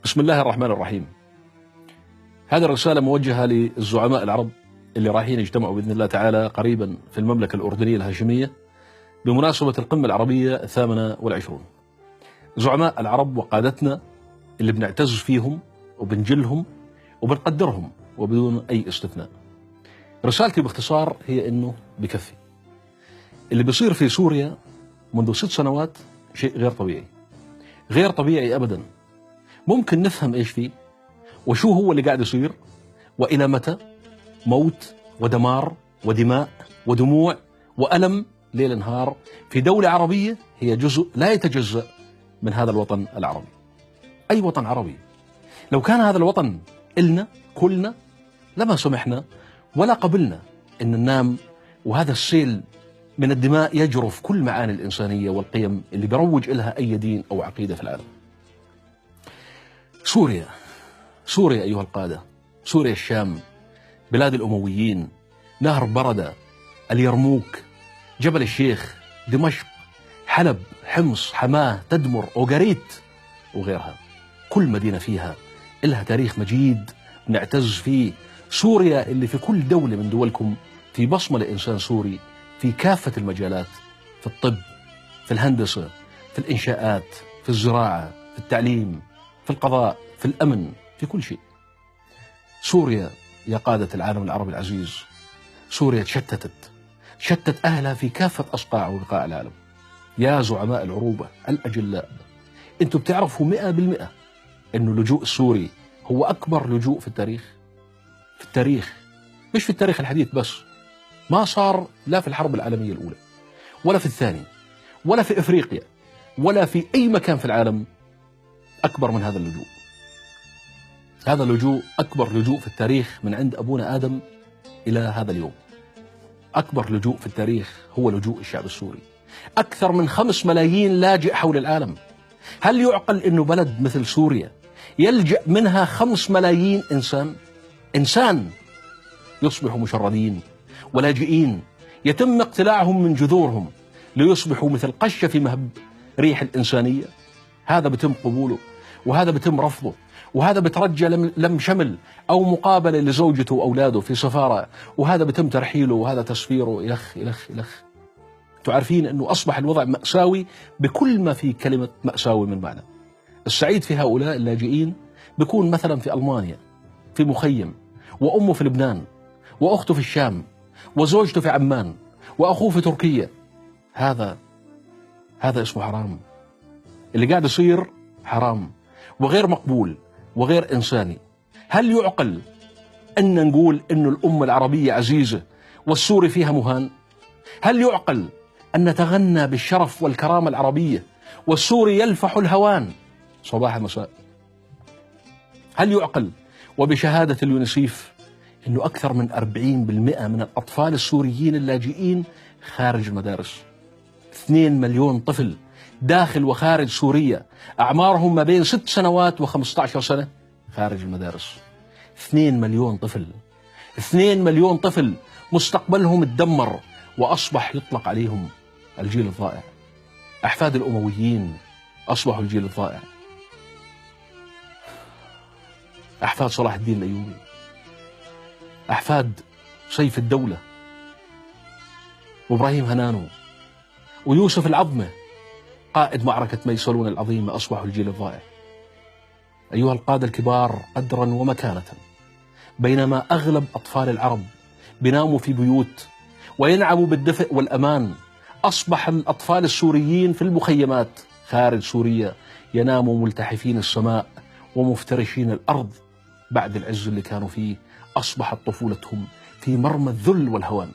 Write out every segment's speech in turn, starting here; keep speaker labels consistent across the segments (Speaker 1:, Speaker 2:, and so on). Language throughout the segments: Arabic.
Speaker 1: بسم الله الرحمن الرحيم. هذه الرسالة موجهة للزعماء العرب اللي رايحين يجتمعوا بإذن الله تعالى قريبا في المملكة الأردنية الهاشمية بمناسبة القمة العربية 28. زعماء العرب وقادتنا اللي بنعتز فيهم وبنجلهم وبنقدرهم وبدون أي استثناء. رسالتي باختصار هي إنه بكفي. اللي بيصير في سوريا منذ 6 سنوات شيء غير طبيعي، غير طبيعي أبدا. ممكن نفهم إيش فيه وشو هو اللي قاعد يصير وإلى متى. موت ودمار ودماء ودموع وألم ليل نهار في دولة عربية هي جزء لا يتجزأ من هذا الوطن العربي. أي وطن عربي. لو كان هذا الوطن إلنا كلنا لما سمحنا ولا قبلنا أن ننام وهذا السيل من الدماء يجرف كل معاني الإنسانية والقيم اللي بيروج إلها أي دين أو عقيدة في العالم. سوريا أيها القادة، سوريا الشام، بلاد الأمويين، نهر بردة، اليرموك، جبل الشيخ، دمشق، حلب، حمص، حماه، تدمر، أوغاريت وغيرها. كل مدينة فيها إلها تاريخ مجيد نعتز فيه. سوريا اللي في كل دولة من دولكم في بصمة لإنسان سوري في كافة المجالات، في الطب، في الهندسة، في الإنشاءات، في الزراعة، في التعليم، في القضاء، في الأمن، في كل شيء. سوريا يا قادة العالم العربي العزيز، سوريا شتت أهلها في كافة أصقاع وبقاع العالم. يا زعماء العروبة الأجلاء، أنتم بتعرفوا 100% أنه اللجوء السوري هو أكبر لجوء في التاريخ، مش في التاريخ الحديث بس. ما صار لا في الحرب العالمية الأولى ولا في الثانية ولا في إفريقيا ولا في أي مكان في العالم أكبر من هذا اللجوء. هذا اللجوء أكبر لجوء في التاريخ من عند أبونا آدم إلى هذا اليوم. أكبر لجوء في التاريخ هو لجوء الشعب السوري. أكثر من 5 ملايين لاجئ حول العالم. هل يعقل أنه بلد مثل سوريا يلجأ منها 5 ملايين إنسان يصبحوا مشردين ولاجئين، يتم اقتلاعهم من جذورهم ليصبحوا مثل قشة في مهب ريح الإنسانية؟ هذا بتم قبوله وهذا بتم رفضه، وهذا بترجى لم شمل أو مقابلة لزوجته وأولاده في سفارة، وهذا بتم ترحيله وهذا تسفيره. إلخ. أنتم عارفين أنه أصبح الوضع مأساوي بكل ما في كلمة مأساوي من معنى. السعيد في هؤلاء اللاجئين بيكون مثلا في ألمانيا في مخيم، وأمه في لبنان، وأخته في الشام، وزوجته في عمان، وأخوه في تركيا. هذا اسمه حرام. اللي قاعد يصير حرام وغير مقبول وغير إنساني. هل يعقل أن نقول أن الأمة العربية عزيزة والسوري فيها مهان؟ هل يعقل أن نتغنى بالشرف والكرامة العربية والسوري يلفح الهوان صباح مساء؟ هل يعقل وبشهادة اليونسيف أنه أكثر من 40% من الأطفال السوريين اللاجئين خارج المدارس؟ 2 مليون طفل داخل وخارج سوريا أعمارهم ما بين 6 سنوات و15 سنة خارج المدارس. 2 مليون طفل مستقبلهم اتدمر وأصبح يطلق عليهم الجيل الضائع. أحفاد الأمويين أصبحوا الجيل الضائع. أحفاد صلاح الدين الأيوبي، أحفاد سيف الدولة وإبراهيم هنانو ويوسف العظمة قائد معركة ميسلون العظيمة أصبحوا الجيل الضائع. أيها القادة الكبار قدرا ومكانة، بينما أغلب أطفال العرب بيناموا في بيوت وينعموا بالدفء والأمان، أصبح الأطفال السوريين في المخيمات خارج سوريا يناموا ملتحفين السماء ومفترشين الأرض. بعد العز اللي كانوا فيه أصبحت طفولتهم في مرمى الذل والهوان.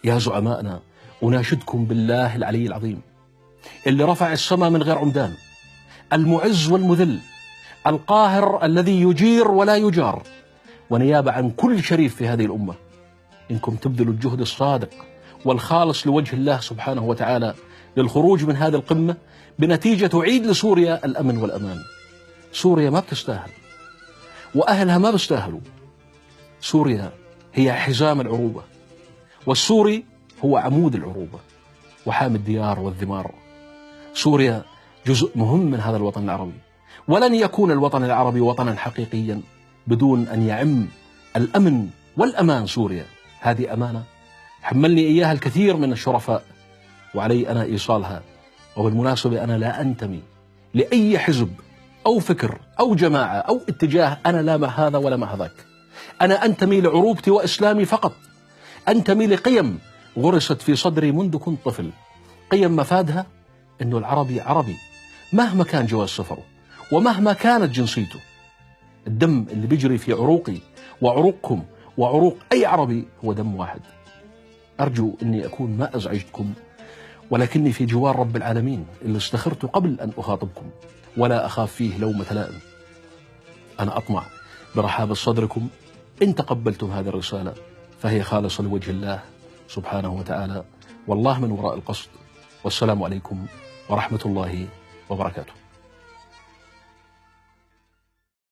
Speaker 1: يا زعمائنا، أناشدكم بالله العلي العظيم اللي رفع السماء من غير عمدان، المعز والمذل، القاهر الذي يجير ولا يجار، ونيابة عن كل شريف في هذه الأمة، إنكم تبذلوا الجهد الصادق والخالص لوجه الله سبحانه وتعالى للخروج من هذه القمة بنتيجة تعيد لسوريا الأمن والأمان. سوريا ما بتستاهل وأهلها ما بيستاهلوا. سوريا هي حزام العروبة، والسوري هو عمود العروبة وحامي الديار والذمار. سوريا جزء مهم من هذا الوطن العربي، ولن يكون الوطن العربي وطنا حقيقيا بدون أن يعم الأمن والأمان سوريا. هذه أمانة حملني إياها الكثير من الشرفاء، وعلي أنا إيصالها. وبالمناسبة أنا لا أنتمي لأي حزب أو فكر أو جماعة أو اتجاه، أنا لا مع هذا ولا مع هذاك. أنا أنتمي لعروبتي وإسلامي فقط، أنتمي لقيم غرست في صدري منذ كنت طفل، قيم مفادها أنه العربي عربي مهما كان جواز سفره ومهما كانت جنسيته. الدم اللي بيجري في عروقي وعروقكم وعروق أي عربي هو دم واحد. أرجو أني أكون ما أزعجتكم، ولكني في جوار رب العالمين اللي استخرت قبل أن أخاطبكم، ولا أخاف فيه لومة لائم. أنا أطمع برحابة صدركم إن تقبلتم هذه الرسالة، فهي خالصة لوجه الله سبحانه وتعالى، والله من وراء القصد. والسلام عليكم ورحمة الله وبركاته.